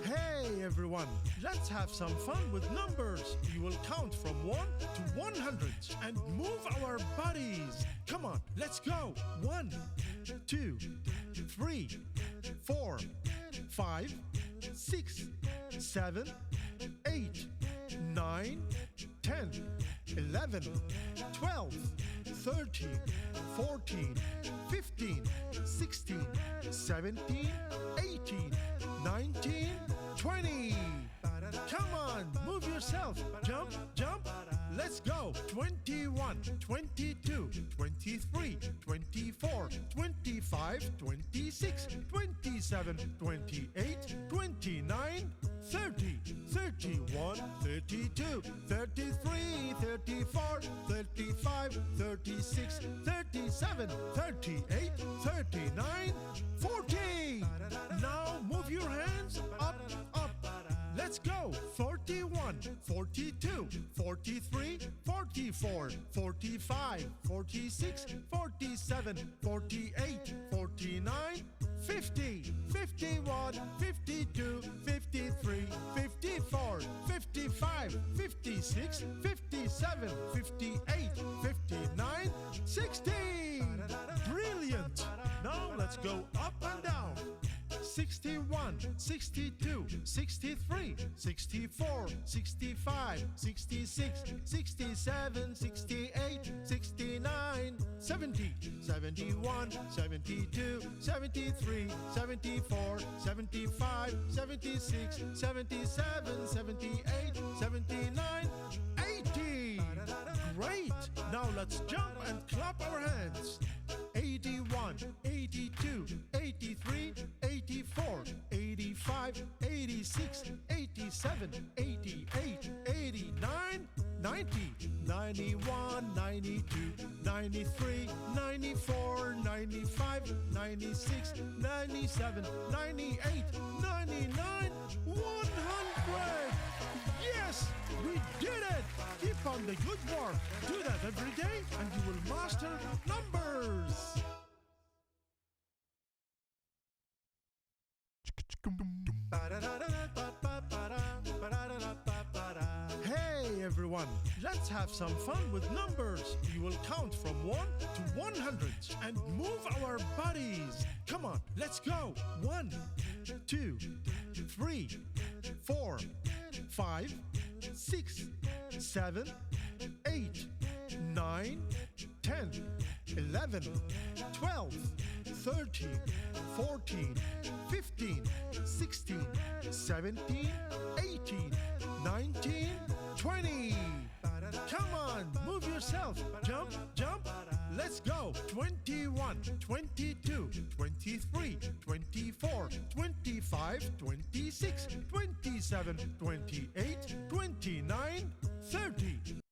Hey everyone, let's have some fun with numbers. You will count from 1 to 100 and move our bodies. Come on, let's go. 1, 2, 3, 4, 5, 6, 7, 8, 9, 10, 11, 12, 13, 14, 15, 16, 17, 18, 19, 20. Come on, move yourself. Jump, jump. Let's go. 21, 22, 23, 24, 25, 26, 27, 28, 29, 30, 31, 32, 33, 34, 35, 36, 37, 38, 39, 40. Now move your hands up, up. Let's go. 41, 42, 43, 44, 45, 46, 47, 48, 49, 50, 51, 52, 53, 54, 55, 56, 57, 58, 59, 60. Brilliant. Now let's go up and down. 61, 62, 63, 64, 65, 66, 67, 68, 69, 70, 71, 72, 73, 74, 75, 76, 77, 78, 79, 80. Great! Now let's jump and clap our hands. 81, 82, 83, 84, 85, 86, 87, 88, 89, 90, 91, 92, 93, 94, 95, 96, 97, 98, 99, 100! Yes! We did it! Keep on the good work. Do that every day and you will master numbers. Hey everyone, let's have some fun with numbers. You will count from 1 to 100 and move our bodies. Come on, let's go. 1, 2, 3, 4, 5, 6, 7, 8, 9, 10, 11, 12, 13, 14, 15, 16, 17, 18, 19, 20. Come on, move yourself. Jump, jump. Let's go. 21, 22, 23, 24, 25, 26, 27, 28, 29, 30.